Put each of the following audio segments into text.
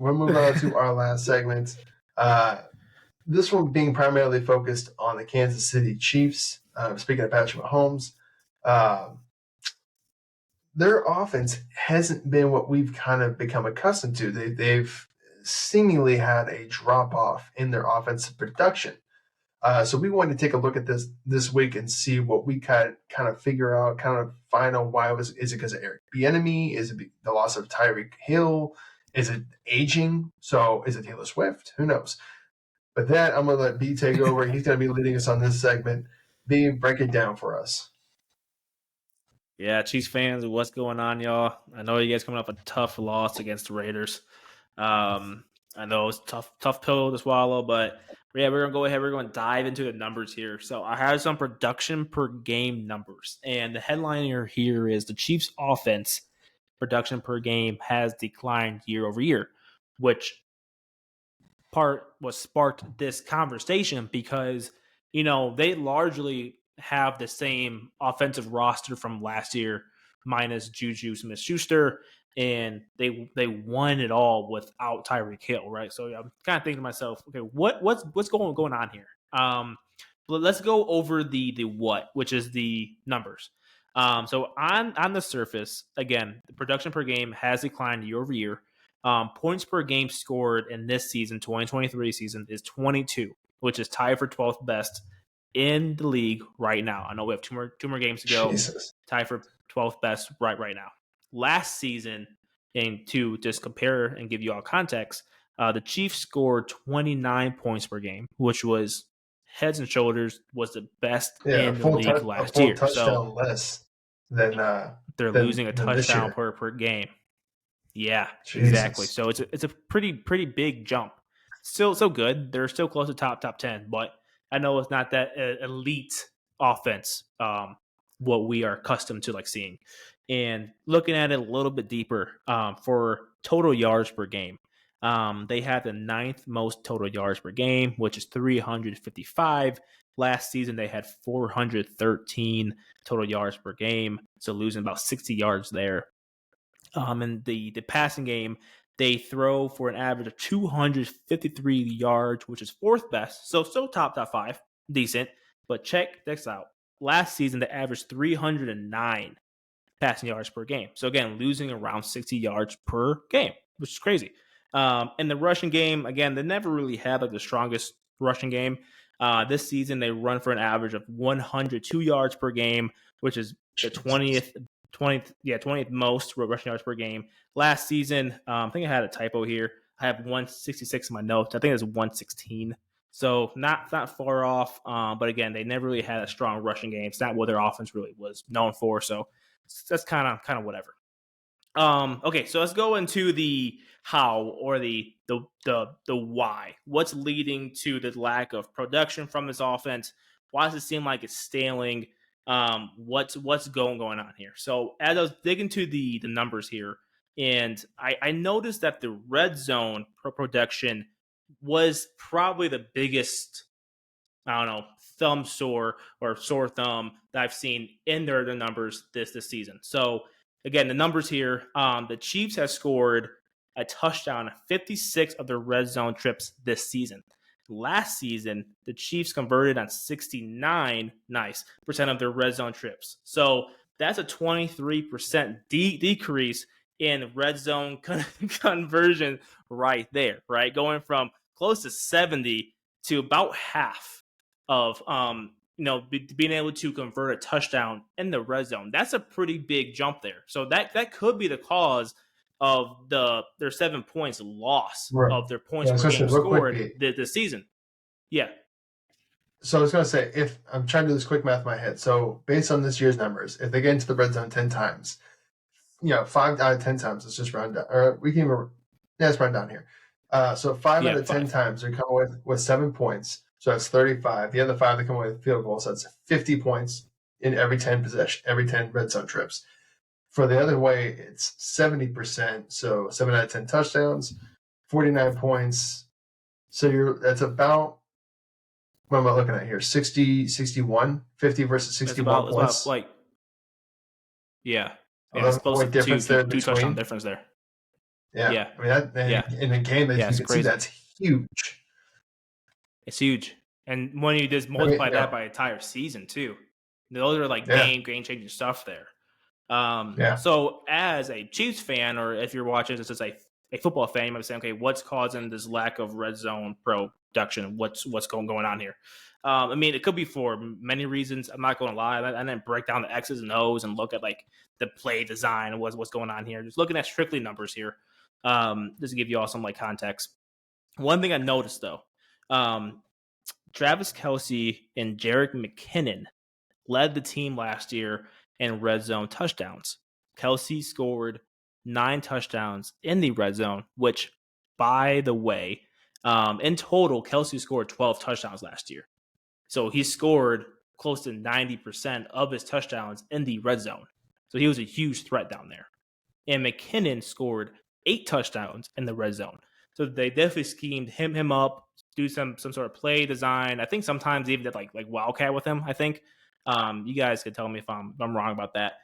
we'll move on to our last segment. This one being primarily focused on the Kansas City Chiefs. Speaking of Patrick Mahomes, their offense hasn't been what we've kind of become accustomed to. They've seemingly had a drop off in their offensive production. So we wanted to take a look at this week and see what we kind of figure out, kind of find out why is it because of Eric Bieniemy? Is it the loss of Tyreek Hill? Is it aging? So is it Taylor Swift? Who knows? But that I'm going to let B take over. He's going to be leading us on this segment. B, break it down for us. Yeah, Chiefs fans, what's going on, y'all? I know you guys coming off a tough loss against the Raiders. I know it's tough pill to swallow, but yeah, we're gonna go ahead. We're going to dive into the numbers here. So I have some production per game numbers, and the headliner here is the Chiefs' offense production per game has declined year over year, which part was sparked this conversation because they largely have the same offensive roster from last year minus Juju Smith-Schuster, and they won it all without Tyreek Hill, right? So I'm kind of thinking to myself, okay, what's going on here? But let's go over the what, which is the numbers. So on the surface, again, the production per game has declined year over year. Points per game scored in this season, 2023 season, is 22, which is tied for 12th best in the league right now. I know we have two more games to go. Jesus. Tied for 12th best right now. Last season, and to just compare and give you all context, the Chiefs scored 29 points per game, which was heads and shoulders was the best in the league last year. Touchdown less than they're losing a touchdown per game. Yeah, Jesus. Exactly. So it's a pretty big jump. Still so good. They're still close to top 10, but I know it's not that elite offense, what we are accustomed to seeing. And looking at it a little bit deeper, for total yards per game, they have the 9th most total yards per game, which is 355. Last season, they had 413 total yards per game, so losing about 60 yards there. In the passing game, they throw for an average of 253 yards, which is 4th best. So top 5, decent. But check this out. Last season, they averaged 309 passing yards per game. So again, losing around 60 yards per game, which is crazy. In the rushing game, again, they never really had the strongest rushing game. This season, they run for an average of 102 yards per game, which is the 20th most rushing yards per game. Last season, I think I had a typo here. I have 166 in my notes. I think it's 116. So not far off. But again, they never really had a strong rushing game. It's not what their offense really was known for. So that's kind of whatever. Okay, so let's go into the how or the why. What's leading to the lack of production from this offense? Why does it seem like it's staling? What's going on here? So as I was digging to the numbers here, and I noticed that the red zone production was probably the biggest, thumb sore or sore thumb that I've seen in the numbers this season. So again, the numbers here, the Chiefs have scored a touchdown on 56 of their red zone trips this season. Last season, the Chiefs converted on 69% of their red zone trips. So that's a 23% decrease in red zone conversion right there, right? Going from close to 70 to about half of being able to convert a touchdown in the red zone. That's a pretty big jump there. So that could be the cause of their 7 points loss of their points per game scored this season. Yeah. So I was going to say, if I'm trying to do this quick math in my head. So based on this year's numbers, if they get into the red zone 10 times, 5 out of 10 times, let's just round down. Or we can even, let's round down here. So 5 out of 10 times they come with 7 points. So that's 35. The other 5 they come away with field goals. So that's 50 points in every 10 red zone trips. For the other way, it's 70%. So 7 out of 10 touchdowns, 49 points. So that's about, what am I looking at here? 60, 61, 50 versus 61 points. Yeah. It's close to two touchdown difference there. Yeah, Yeah, I mean that yeah, in a game that yeah. you It's can see crazy. that's huge. It's huge. And when you just I mean, multiply that by entire season too, those are like yeah, game changing stuff there. yeah, So as a Chiefs fan, or if you're watching this as a football fan, you might be saying, okay, what's causing this lack of red zone production? What's going on here? I mean, it could be for many reasons. I'm not going to lie. I didn't break down the X's and O's and look at like the play design and what's going on here. Just looking at strictly numbers here. Just to give you all some like context. One thing I noticed though, um, Travis Kelce and Jerick McKinnon led the team last year in red zone touchdowns. Kelce scored 9 touchdowns in the red zone, which, by the way, in total, Kelce scored 12 touchdowns last year. So he scored close to 90% of his touchdowns in the red zone. So he was a huge threat down there. And McKinnon scored 8 touchdowns in the red zone. So they definitely schemed him up, do some sort of play design. I think sometimes even did like wildcat with him. I think you guys could tell me if I'm wrong about that.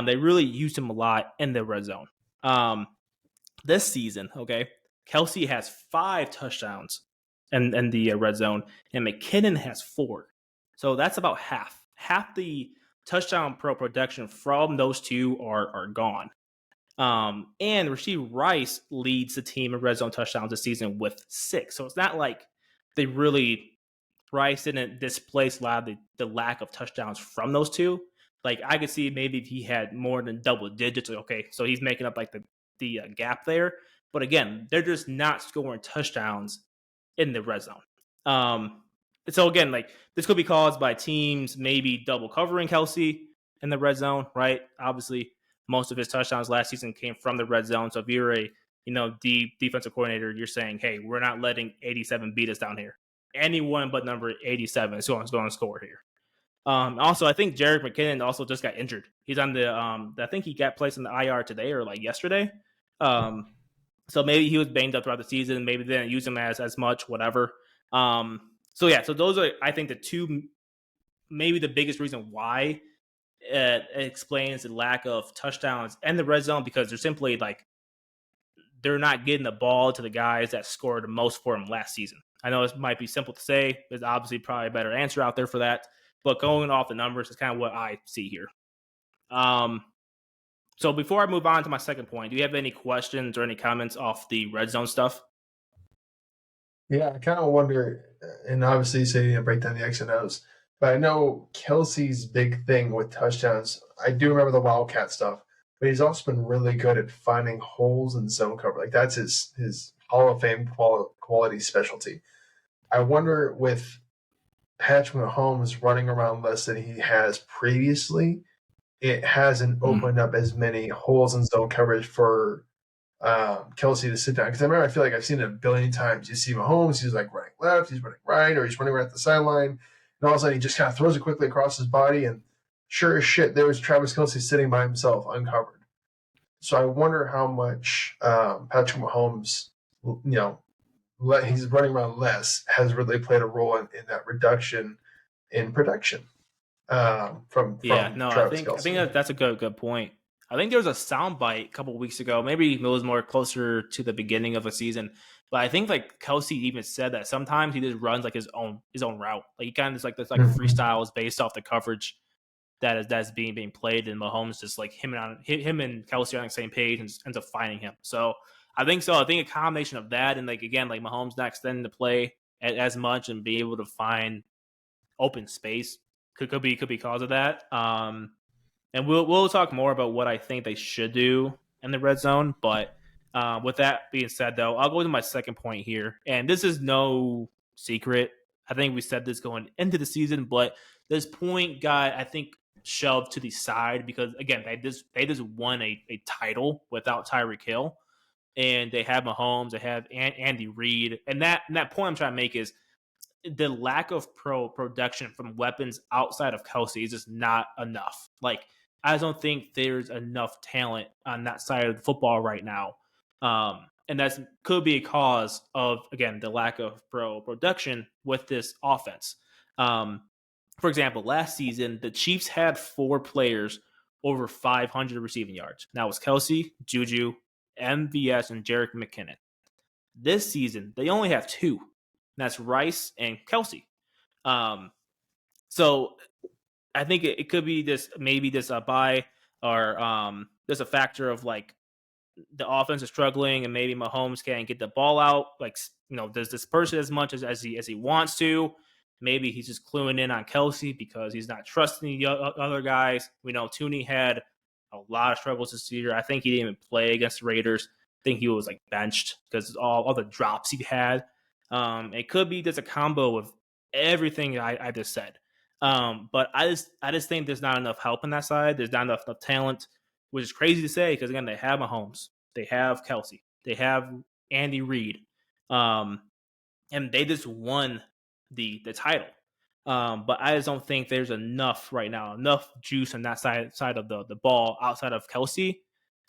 They really used him a lot in the red zone. This season, okay, Kelce has 5 touchdowns in the red zone, and McKinnon has 4. So that's about half. Half the touchdown production from those two are gone. And Rashee Rice leads the team in red zone touchdowns this season with 6. So it's not like they really Rice didn't displace a lot of the lack of touchdowns from those two. Like I could see maybe if he had more than double digits, okay, so he's making up like the gap there. But again, they're just not scoring touchdowns in the red zone. Um, so again, like this could be caused by teams maybe double covering Kelce in the red zone, right? Obviously, most of his touchdowns last season came from the red zone. So if you're a defensive coordinator, you're saying, hey, we're not letting 87 beat us down here. Anyone but number 87 is going to score here. Also, I think Jerick McKinnon also just got injured. He's on the I think he got placed in the IR today or like yesterday. So maybe he was banged up throughout the season. Maybe they didn't use him as much, whatever. So yeah, so those are I think the two maybe the biggest reason why it explains the lack of touchdowns and the red zone because they're simply like they're not getting the ball to the guys that scored the most for him last season. I know it might be simple to say. There's obviously probably a better answer out there for that. But going off the numbers is kind of what I see here. So before I move on to my second point, do you have any questions or any comments off the red zone stuff? yeah. I kind of wonder, and obviously, you say break down the X and O's, but I know Kelsey's big thing with touchdowns. I do remember the Wildcat stuff, but he's also been really good at finding holes in zone cover. Like that's his Hall of Fame quality specialty. I wonder with Patrick Mahomes running around less than he has previously, it hasn't opened up as many holes in zone coverage for Kelsey to sit down. Because I remember, I feel like I've seen it a billion times. You see Mahomes, he's like running left, he's running right, or he's running right at the sideline. And all of a sudden, he just kind of throws it quickly across his body. And sure as shit, there was Travis Kelsey sitting by himself, uncovered. So I wonder how much Patrick Mahomes, he's running around less, has really played a role in that reduction in production Yeah, from no, Travis I think Kelsey. that's a good point. I think there was a soundbite a couple of weeks ago. Maybe it was more closer to the beginning of a season, but I think like Kelsey even said that sometimes he just runs like his own route. Like he kind of just like this like Mm-hmm. freestyles based off the coverage that's being played, and Mahomes just like him and Kelsey are on the same page and ends up finding him. So. I think a combination of that and like again like Mahomes not extending the play as much and be able to find open space could be cause of that. And we'll talk more about what I think they should do in the red zone. But with that being said, though, I'll go to my second point here, and this is no secret. I think we said this going into the season, but this point got I think shoved to the side because again they just won a title without Tyreek Hill, and they have Mahomes, they have Andy Reid, and that point I'm trying to make is the lack of production from weapons outside of Kelsey is just not enough. Like I don't think there's enough talent on that side of the football right now, and that could be a cause of again the lack of production with this offense. Um, for example, last season the Chiefs had 4 players over 500 receiving yards. Now it was Kelsey, Juju, MVS and Jerick McKinnon. This season, they only have two. And that's Rice and Kelsey. So I think it could be this a buy or there's a factor of like the offense is struggling and maybe Mahomes can't get the ball out. Like, does this person as much as he wants to? Maybe he's just cluing in on Kelsey because he's not trusting the other guys. We know Tooney had a lot of struggles this year. I think he didn't even play against the Raiders. I think he was like benched because all the drops he had. It could be just a combo of everything I just said. But I just think there's not enough help on that side. There's not enough talent, which is crazy to say because again they have Mahomes, they have Kelsey, they have Andy Reid, and they just won the title. But I just don't think there's enough right now, enough juice on that side of the ball outside of Kelsey,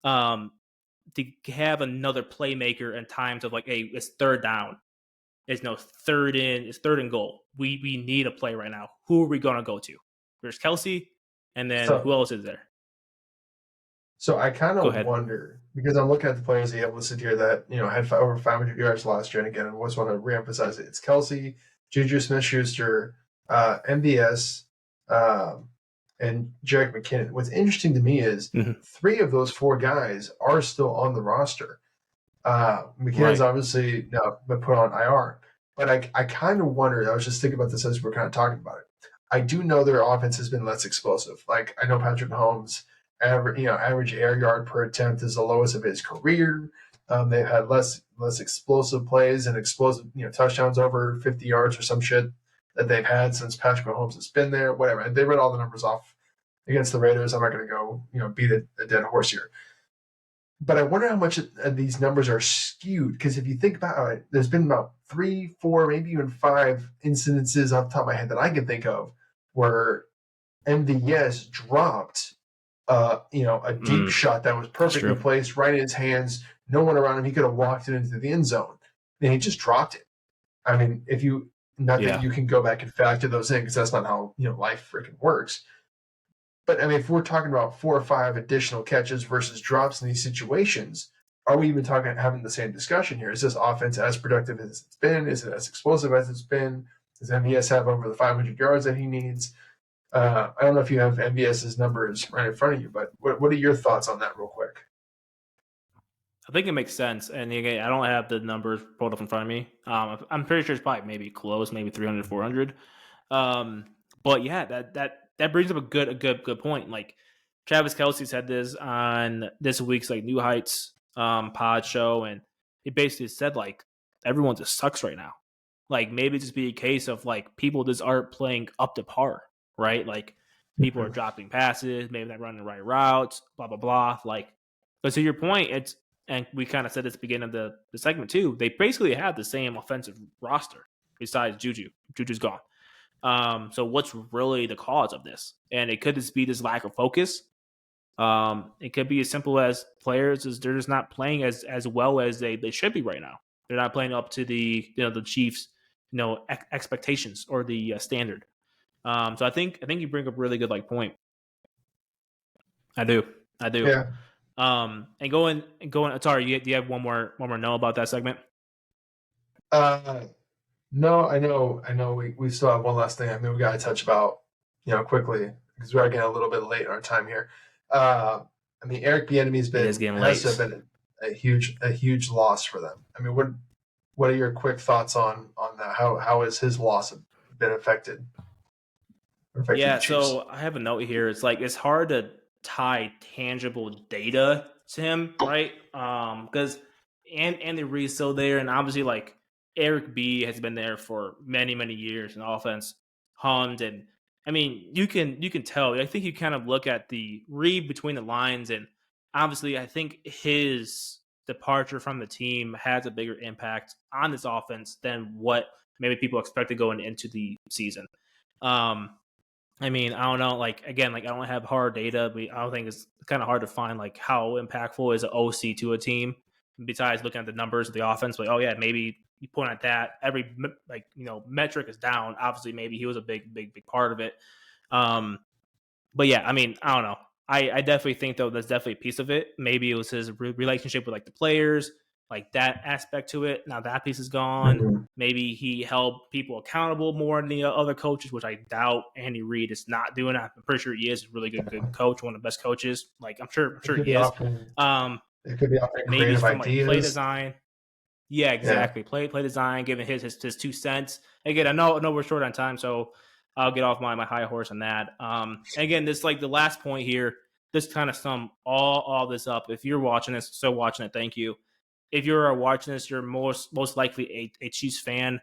to have another playmaker in times of like, hey, it's third down. It's third and goal. We need a play right now. Who are we gonna go to? There's Kelsey, and then who else is there? So I kind of wonder because I'm looking at the players that you have listed here that had over 500 yards last year, and again, I just want to reemphasize it. It's Kelsey, Juju Smith-Schuster, MVS, and Jerick McKinnon. What's interesting to me is three of those four guys are still on the roster. McKinnon's obviously been put on IR, but I kind of wonder. I was just thinking about this as we're kind of talking about it. I do know their offense has been less explosive. Like I know Patrick Mahomes' average air yard per attempt is the lowest of his career. They've had less explosive plays and explosive touchdowns over 50 yards or some shit that they've had since Patrick Mahomes has been there. Whatever. They read all the numbers off against the Raiders. I'm not going to go beat a dead horse here. But I wonder how much of these numbers are skewed because if you think about it, there's been about 3, 4, maybe even 5 incidences off the top of my head that I can think of where MVS dropped a deep shot that was perfectly placed right in his hands, no one around him. He could have walked it into the end zone, and he just dropped it. I mean, that you can go back and factor those in because that's not how life freaking works. But I mean, if we're talking about 4 or 5 additional catches versus drops in these situations, are we even having the same discussion here? Is this offense as productive as it's been? Is it as explosive as it's been? Does MVS have over the 500 yards that he needs? I don't know if you have MVS's numbers right in front of you, but what are your thoughts on that real quick? I think it makes sense. And again, I don't have the numbers pulled up in front of me. I'm pretty sure it's probably maybe close, maybe 300, 400. But yeah, that brings up a good point. Like Travis Kelce said this on this week's like New Heights pod show, and he basically said like everyone just sucks right now. Like maybe just be a case of like people just aren't playing up to par, right? Like people are dropping passes, maybe not running the right routes, blah blah blah. Like, but to your point, and we kind of said at the beginning of the segment too, they basically have the same offensive roster besides Juju. Juju's gone. So what's really the cause of this? And it could just be this lack of focus. It could be as simple as players they're just not playing as well as they should be right now. They're not playing up to the the Chiefs expectations or the standard. So I think you bring up a really good point. I do. Yeah. And going. Sorry, do you have one more no about that segment? No, I know. We still have one last thing. I mean, we got to touch about quickly because we're getting a little bit late in our time here. I mean, Eric Bieniemy's has been a huge loss for them. I mean, what are your quick thoughts on that? How has his loss been affected? Yeah, so I have a note here. It's like it's hard to tie tangible data to him, right? Because Andy Reid's still there, and obviously like Eric B has been there for many years in offense. Hunt, and I mean you can tell. I think you kind of look at the read between the lines, and obviously I think his departure from the team has a bigger impact on this offense than what maybe people expected going into the season. I mean, I don't know. Like again, like I don't have hard data, but I don't think it's kind of hard to find like how impactful is an OC to a team. Besides looking at the numbers of the offense, like oh yeah, maybe you point at that. Every metric is down. Obviously, maybe he was a big part of it. But yeah, I mean, I don't know. I definitely think though that's definitely a piece of it. Maybe it was his relationship with like the players, like that aspect to it. Now that piece is gone. Mhm. Maybe he held people accountable more than the other coaches, which I doubt Andy Reid is not doing. I'm pretty sure he is a really good coach, one of the best coaches. Like I'm It sure could be he is. offering. Um, It could be offering maybe creative from like play ideas. design. Yeah, Yeah. exactly. Play design, giving his 2 cents. Again, I know we're short on time, so I'll get off my high horse on that. And again, this like the last point here. This kind of sum all this up. If you're watching this, still watching it, thank you. If you're watching this, you're most likely a Chiefs fan,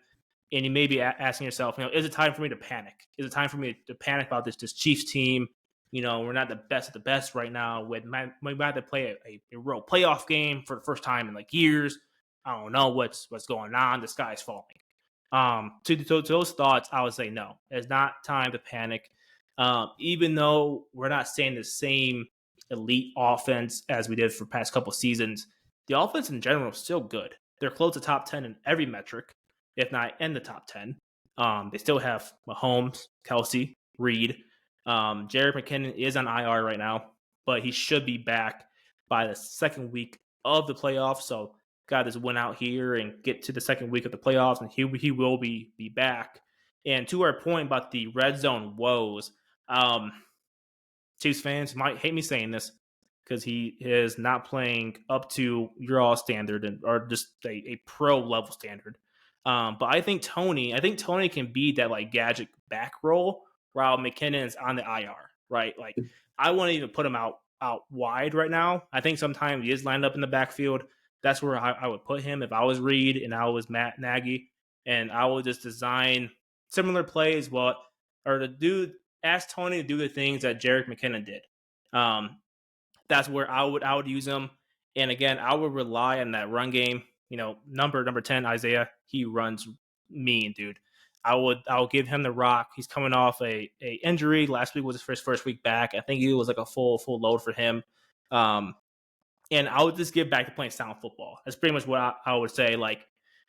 and you may be asking yourself, is it time for me to panic? Is it time for me to panic about this Chiefs team? We're not the best of the best right now. We might have to play a real playoff game for the first time in like years. I don't know what's going on. The sky's falling. To those thoughts, I would say no. It's not time to panic. Even though we're not saying the same elite offense as we did for the past couple seasons, the offense in general is still good. They're close to top 10 in every metric, if not in the top 10. They still have Mahomes, Kelsey, Reed. Jared McKinnon is on IR right now, but he should be back by the second week of the playoffs. So got this win out here and get to the second week of the playoffs, and he will be back. And to our point about the red zone woes, Chiefs fans might hate me saying this because he is not playing up to your all standard or just a pro level standard. But I think Tony can be that like gadget back role while McKinnon is on the IR, right? Like I wouldn't even put him out wide right now. I think sometimes he is lined up in the backfield. That's where I would put him if I was Reed and I was Matt Nagy, and I would just design similar plays. Or to do ask Tony to do the things that Jerick McKinnon did. That's where I would use him. And again, I would rely on that run game. Number 10, Isaiah, he runs mean, dude. I'll give him the rock. He's coming off a injury. Last week was his first week back. I think it was like a full load for him. And I would just get back to playing sound football. That's pretty much what I would say. Like,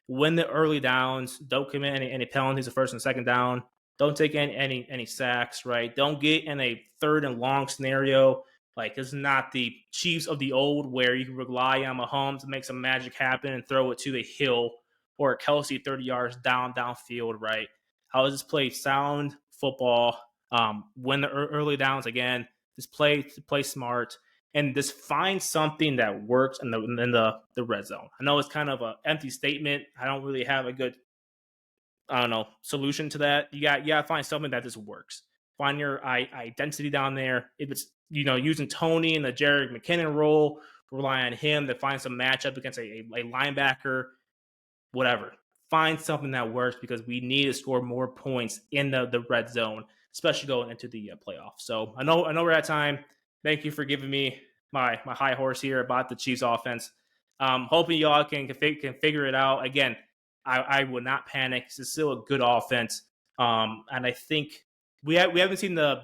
win the early downs. Don't commit any penalties the first and second down. Don't take any sacks, right? Don't get in a third and long scenario. Like, this is not the Chiefs of the old where you can rely on Mahomes to make some magic happen and throw it to a Hill or a Kelsey 30 yards downfield, right? I would just play sound football, win the early downs again, just play smart, and just find something that works in the red zone. I know it's kind of an empty statement. I don't really have a good, solution to that. You got to find something that just works. Find your identity down there. If it's using Tony in the Jerick McKinnon role, rely on him to find some matchup against a linebacker, whatever. Find something that works because we need to score more points in the red zone, especially going into the playoffs. So I know we're at time. Thank you for giving me my high horse here about the Chiefs offense. Hoping y'all can figure it out. Again, I would not panic. It's still a good offense, and I think we haven't seen the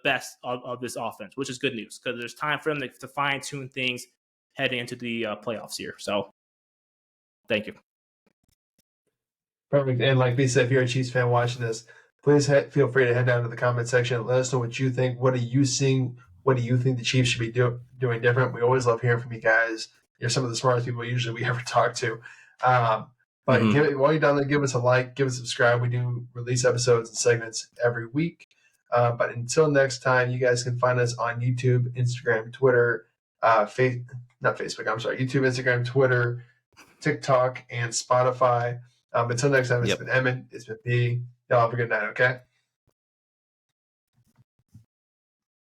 best of this offense, which is good news because there's time for them to fine tune things heading into the playoffs here. So, thank you. Perfect. And like we said, if you're a Chiefs fan watching this, please feel free to head down to the comment section and let us know what you think. What are you seeing? What do you think the Chiefs should be doing different? We always love hearing from you guys. You're some of the smartest people usually we ever talk to. But while you're down there, give us a like, give us a subscribe. We do release episodes and segments every week. But until next time, you guys can find us on YouTube, Instagram, Twitter, YouTube, Instagram, Twitter, TikTok, and Spotify. Until next time, it's been Emmett. It's been B. Y'all have a good night, okay?